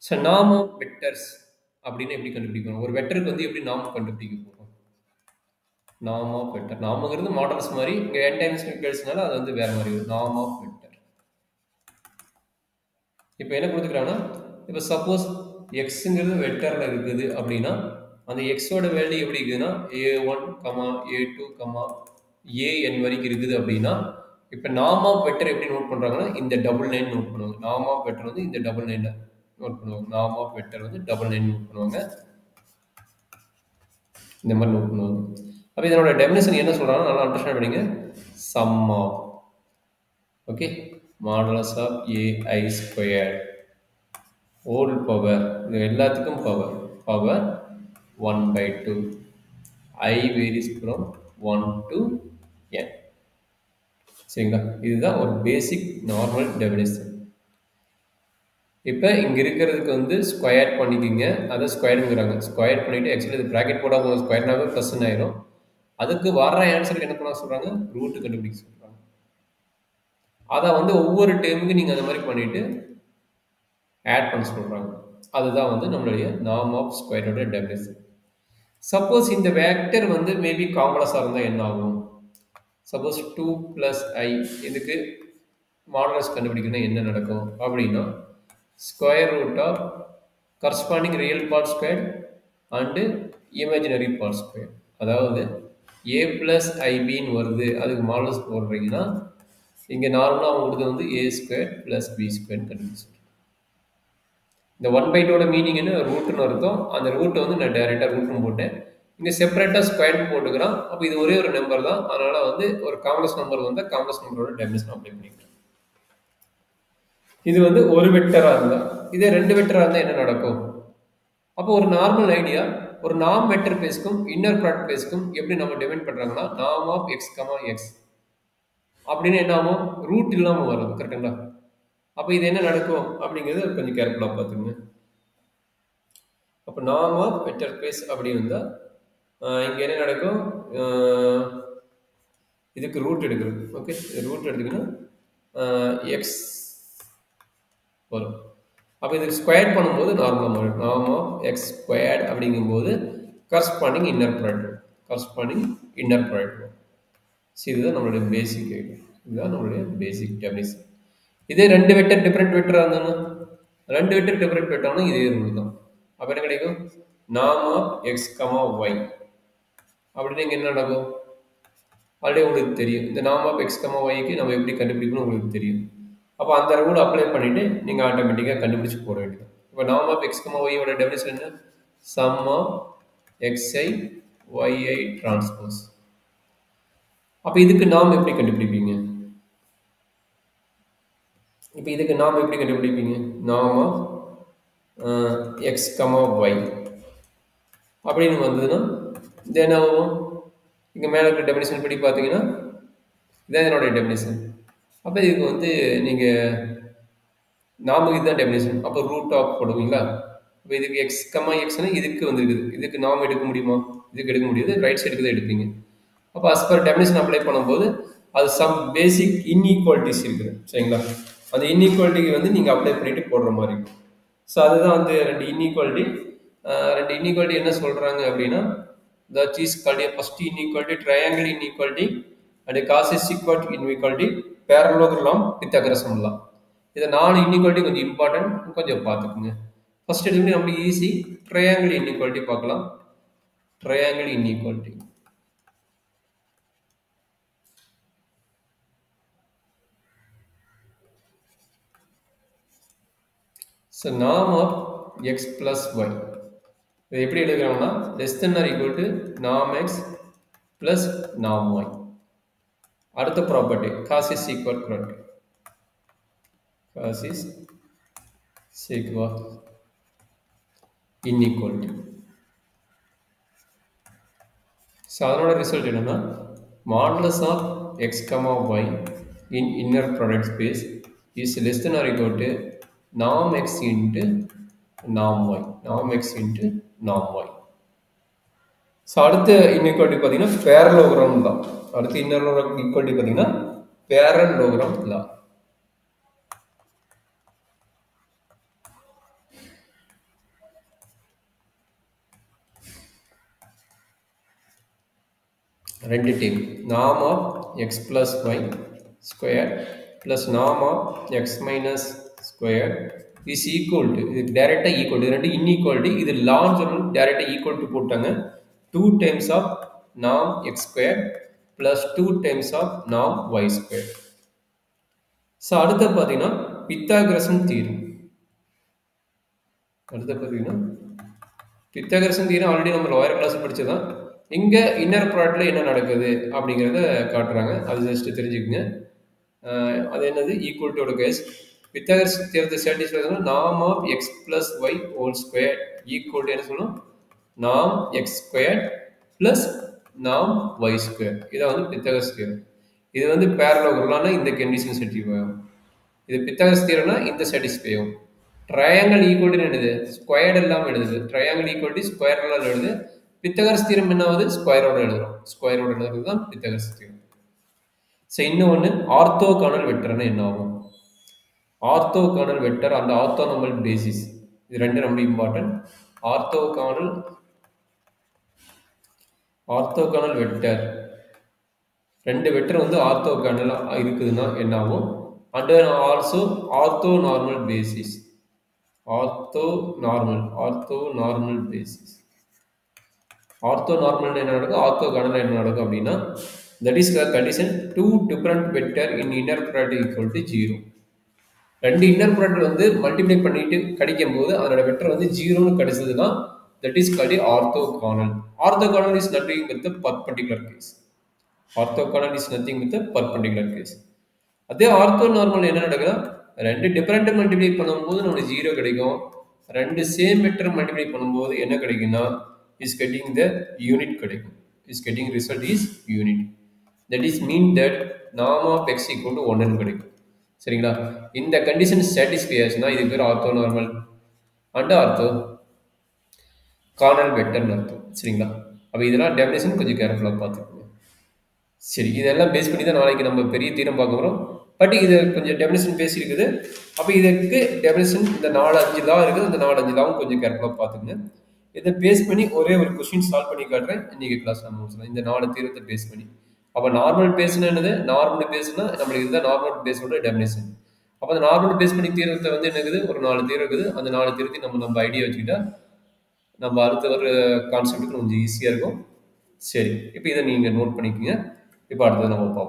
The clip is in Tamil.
ஸோ நார்ம் ஆஃப் வெக்டர்ஸ் அப்படின்னு எப்படி கண்டுபிடிக்கணும்? ஒரு வெக்டருக்கு வந்து எப்படி நார்ம் கண்டுபிடிக்க போறோம்? Norm of vector. நார்ம்ங்கிறது மாடல்ஸ் மாதிரி, இங்கே n டைம்ஸ் வெக்டர்ஸ்னால அது வந்து வேற மாதிரி வரும். Norm of vector. இப்போ என்ன கொடுத்துக்கிறாங்கன்னா, இப்போ சப்போஸ் எக்ஸுங்கிறது வெக்டர்ல இருக்குது அப்படின்னா, அந்த எக்ஸோட வேல்யூ எப்படி இருக்குதுன்னா a1, a2, an வரைக்கும் இருக்குது அப்படின்னா, இப்போ நார்ம் ஆஃப் வெக்டர் எப்படி நோட் பண்றாங்கன்னா இந்த டபுள் லைன் நோட் பண்ணுவாங்க. நார்ம் ஆஃப் வெக்டர் வந்து இந்த டபுள் லைன்ல நோட் பண்ணுவாங்க. நார்ம் ஆஃப் வெக்டர் வந்து டபுள் லைன் நோட் பண்ணுவாங்க. இந்த மாதிரி நோட் பண்ணுவாங்க. அப்போ இதனோட டெஃபினிஷன் என்ன சொல்றாங்கன்னா நல்லா அண்டர்ஸ்டாண்ட் பண்ணிங்க. Sum of okay modulus of ai squared whole power, இது எல்லாத்துக்கும் power power 1/2 I varies from 1 to n. சரிங்களா? இதுதான் ஒரு பேசிக் நார்மல் டெஃபினிஷன். இப்போ இங்கே இருக்கிறதுக்கு வந்து ஸ்கொயர் பண்ணிக்கிங்க, அதை ஸ்கொயருங்கிறாங்க. ஸ்கொயர் பண்ணிவிட்டு ஆக்சுவலி இது ப்ராக்கெட் போடாமல் ஸ்கொயர்னாவே ப்ளஸ்ன்னு ஆயிரும். அதுக்கு வர்ற ஆன்சருக்கு என்ன பண்ண சொல்கிறாங்க? ரூட்டு கண்டுபிடிக்க சொல்கிறாங்க. அதை வந்து ஒவ்வொரு டேர்முக்கு நீங்கள் அந்த மாதிரி பண்ணிவிட்டு ஆட் பண்ண சொல்கிறாங்க. அதுதான் வந்து நம்மளுடைய நார்ம் ஆஃப் ஸ்கொயரோட டெஃபினிஷன். சப்போஸ் இந்த வெக்டர் வந்து மேபி காம்ப்ளெக்ஸாக இருந்தால் என்ன ஆகும்? சப்போஸ் 2 + i இதுக்கு மாடுலஸ் கண்டுபிடிக்கணும் என்ன நடக்கும் அப்படின்னா square root of corresponding real part square and imaginary part square. அதாவது a + ibன்னு வருது, அதுக்கு மாடுலஸ் போடுறீங்கன்னா இங்கே நார்மலாக அவங்களுக்கு வந்து a² + b² கண்டுபிடிச்சு. இந்த 1/2 மீனிங் என்ன? ரூட்னு அர்த்தம். அந்த ரூட்டை வந்து நான் டைரெக்டாக ரூட்னு போட்டேன். இங்கே செப்பரேட்டாக ஸ்கொயர்னு போட்டுக்கிறோம். அப்போ இது ஒரே ஒரு நம்பர் தான். அதனால் வந்து ஒரு காம்ப்ளெக்ஸ் நம்பர் வந்தால் காம்ப்ளெக்ஸ் நம்பரோட டெஃபினிஷன் அப்ளை பண்ணிக்கிறேன். இது வந்து ஒரு வெக்டராக இருந்தால், இதே 2 வெக்டராக இருந்தால் என்ன நடக்கும்? அப்போ ஒரு நார்மல் ஐடியா, ஒரு நார்ம் வெக்டர் பேஸ்க்கும் இன்னர் ப்ராடக்ட் பேஸ்க்கும் எப்படி நம்ம டிஃபைன் பண்ணுறாங்கன்னா நார்ம் ஆஃப் x, x அப்படின்னு என்ன ஆகும்? ரூட் இல்லாமல் வரும். கரெக்டுங்களா? அப்போ இது என்ன நடக்கும் அப்படிங்கிறது கொஞ்சம் கேர்ஃபுல்லாக பார்த்துங்க. அப்போ நார்ம் ஆஃப் வெக்டர் ஸ்பேஸ் அப்படி இருந்தால் இங்கே என்ன நடக்கும்? இதுக்கு ரூட் எடுக்கிறது. ஓகே, ரூட் எடுத்துக்கினா எக்ஸ் வரும். அப்போ இதுக்கு ஸ்கொயர் பண்ணும்போது நார்மலாக மாறும். நார்ம் ஆஃப் எக்ஸ் ஸ்கொயர்ட் அப்படிங்கும்போது கரஸ்பாண்டிங் இன்னர் ப்ராடக்ட் இதுதான் நம்மளுடைய பேசிக் ஐடியா. இதுதான் நம்மளுடைய பேசிக் டெஃபினிஷன். இதே 2 வெக்டர் டிஃப்ரெண்ட் வெக்டராக இருந்தாங்கன்னா, 2 வெக்டர் டிஃப்ரெண்ட் வெக்டர்னா இதே ரூல் தான். அப்போ என்ன கிடைக்கும்? நார்ம் ஆஃப் எக்ஸ், ஒய் அப்படின்னு இங்கே என்ன நடக்கும்? ஆல்ரெடி உங்களுக்கு தெரியும். இந்த நார்ம் ஆஃப் எக்ஸ், ஒய்க்கு நம்ம எப்படி கண்டுபிடிக்கணும் உங்களுக்கு தெரியும். அப்போ அந்த ரூல் அப்ளை பண்ணிவிட்டு நீங்கள் ஆட்டோமேட்டிக்காக கண்டுபிடிச்சி போட வேண்டியது. இப்போ நார்ம் ஆஃப் எக்ஸ், ஒய்யோட டெஃபினிஷன் என்ன? Sum of xi yi transpose. அப்போ இதுக்கு நாம் எப்படி கண்டுபிடிப்பீங்க? இப்போ இதுக்கு நாம் எப்படி கண்டுபிடிப்பீங்க? நார்ம் ஆஃப் எக்ஸ், ஒய் அப்படின்னு வந்ததுன்னா இது என்ன ஆகும்? இங்கே மேலே இருக்கிற டெஃபினிஷன் படி பார்த்தீங்கன்னா இதான் என்னுடைய டெஃபினிஷன். அப்போ இதுக்கு வந்து நீங்கள் நாமுக்கு இதுதான் டெஃபினிஷன். அப்போ ரூட் ஆஃப் போடுவீங்களா? இப்போ இதுக்கு எக்ஸ், எக்ஸ்னா இதுக்கு வந்துருக்குது. இதுக்கு நாம் எடுக்க முடியுமா? இதுக்கு எடுக்க முடியாது. ரைட் சைடுக்கு தான் எடுப்பீங்க. அப்போ அஸ் பர் டெஃபினிஷன் அப்ளை பண்ணும்போது அது சம் பேசிக் இன்இக்வாலிட்டிஸ் இருக்குது. சரிங்களா? அந்த இன்இக்வாலிட்டிக்கு வந்து நீங்கள் அப்ளை பண்ணிட்டு போடுற மாதிரி இருக்கும். ஸோ அதுதான் வந்து ரெண்டு இன்இக்வாலிட்டி என்ன சொல்கிறாங்க அப்படின்னா that is called a first inequality, triangle inequality and a causes inequality, parallelogram, Pythagorean law. இது 4 இன்இக்வாலிட்டி கொஞ்சம் இம்பார்ட்டன்ட், கொஞ்சம் பார்த்துக்குங்க. ஃபர்ஸ்ட் எடுத்து நம்மளுக்கு ஈஸி ட்ரையாங்கிள் இன்இக்வாலிட்டி பார்க்கலாம். Triangle inequality so norm of x plus y இது எப்படி எடுக்கிறாங்கன்னா less than or equal to norm x plus norm y. அடுத்த property cause is equal property. Cause is equal inequality. So அதனோட ரிசல்ட் என்னன்னா modulus of x, y in inner product space is less than or equal to norm x into norm y. norm x into norm y. So அடுத்த இன்இக்வாலிட்டி பார்த்தீங்கன்னா பேரலோகிராம் தான். அடுத்த இன்னர் ஈக்குவாலிட்டி பார்த்தீங்கன்னா பேரலோகிராம் லா. ரெண்டு time norm of x plus y square plus norm of x minus square is equal to இது டைரக்டா ஈக்குவல் இது ரெண்டு இன்ஈக்குவாலிட்டி இது லான்னு சொல்லி டைரக்டா ஈக்குவல் டு போட்டாங்க 2 times of norm x square plus 2 times of norm y square. So அடுத்து பார்த்தீங்கன்னா பித்தாகரசன் தீரம். அடுத்து பார்த்தீங்கன்னா பித்தாகரசன் தீரம் ஆல்ரெடி நம்ம லோயர் கிளாஸ் படிச்சதான். இங்க இன்னர் ப்ராடக்ட்ல என்ன நடக்குது அப்படிங்கிறத காட்டுறாங்க. அது ஜஸ்ட் தெரிஞ்சுக்கங்க. அது என்னது ஈக்குவல் டு கேஸ் பித்தாகரஸ் தியரத்தை சாட்டிஸ்ஃபை பண்ணா norm of x plus y whole square equal to என்ன சொல்லணும் norm x square plus norm y square. இதை வந்து பித்தாகரஸ் தியரம். இது வந்து பேரலோகிராம்னா இந்த கண்டிஷன் சாட்டிஸ்ஃபை ஆகும். இது பித்தாகரஸ் தியரம்னா இந்த சாட்டிஸ்ஃபை ஆகும். ட்ரையாங்கிள் ஈக்குவல் டு என்னது ஸ்கொயர்ட் எல்லாம் எழுதுது. ட்ரையாங்கிள் ஈக்குவல் டு ஸ்கொயர் எல்லாம் எழுதுது. பித்தாகரஸ் தியரம் என்ன ஆகுது ஸ்கொயரோட எழுதுறோம். ஸ்கொயரோட எழுதுறது தான் பித்தாகரஸ் தியரம். ஸோ இன்னொன்று ஆர்த்தோகானல் வெக்டர்னா என்ன ஆகும்? ஆர்த்தோகானல் வெக்டர் அந்த ஆர்த்தோனார்மல் பேசிஸ் இது ரெண்டு ரொம்ப இம்பார்ட்டன்ட். ஆர்த்தோகானல் வெக்டர் ரெண்டு வெக்டர் வந்து ஆர்த்தோகானல் இருக்குதுன்னா என்ன ஆகும்? And also orthonormal basis orthonormal basis orthonormal என்ன நடக்கும் ஆர்த்தோகானல் என்ன நடக்கும் அப்படின்னா that is the condition two different vector in inner product equal to 0. ரெண்டு இன்னர் ப்ராடக்ட் வந்து மல்டிப்ளை பண்ணிட்டு கிடைக்கும் போது அதோட வெக்டர் வந்து 0ன்னு கிடைச்சதுன்னா that is called orthogonal. Orthogonal is nothing with the perpendicular case. Orthogonal is nothing with the perpendicular case. அதே ஆர்த்தோனார்மல் என்ன நடக்குதுன்னா ரெண்டு டிஃபரெண்ட் மல்டிப்ளை பண்ணும்போது நமக்கு 0 கிடைக்கும். ரெண்டு சேம் வெக்டர் மல்டிப்ளை பண்ணும்போது என்ன கிடைக்குன்னா இஸ் கெட்டிங் த யூனிட் கிடைக்கும். Is getting result is unit. That is mean that norm of x equal to 1 கிடைக்கும். சரிங்களா? இந்த கண்டிஷன் சாட்டிஸ்ஃபை ஆச்சுன்னா இது பேர் ஆர்த்தோனார்மல் அண்ட் ஆர்த்தோகானல் வெக்டர்னு அர்த்தம். சரிங்களா? அப்போ இதெல்லாம் டெஃபினேஷன் கொஞ்சம் கேர்ஃபுல்லாக பார்த்துக்கோங்க. சரி, இதெல்லாம் பேஸ் பண்ணி தான் நாளைக்கு நம்ம பெரிய தீரம் பார்க்க போகிறோம். பட் இது கொஞ்சம் டெஃபினேஷன் பேசியிருக்குது. அப்போ இதுக்கு டெஃபினேஷன் இந்த 4-5 லா இருக்குது. அந்த 4-5 லாவும் கொஞ்சம் கேர்ஃபுல்லாக பார்த்துக்குங்க. இதை பேஸ் பண்ணி ஒரே ஒரு கொஸ்டின் சால்வ் பண்ணி காட்டுறேன். இன்னைக்கு கிளாஸ் நம்ம முடிச்சலாம் இந்த 4 தீரத்தை பேஸ் பண்ணி. அப்போ நார்மல் பேஸ்னா என்னது? நார்மல் பேஸ்னா நம்மளுக்கு இதுதான் நார்மல் பேஸோட டெஃபினேஷன். அப்போ அந்த நார்மல் பேஸ் பண்ணி தீரத்தை வந்து என்ன இருக்குது ஒரு 4 தீரம் இருக்குது. அந்த 4 தீரத்தையும் நம்ம ஐடியா வச்சுக்கிட்டா நம்ம அடுத்த ஒரு கான்செப்ட்டுக்கு கொஞ்சம் ஈஸியாக இருக்கும். சரி, இப்போ இதை நீங்கள் நோட் பண்ணிக்கோங்க. இப்போ அடுத்தது நம்ம பார்ப்போம்.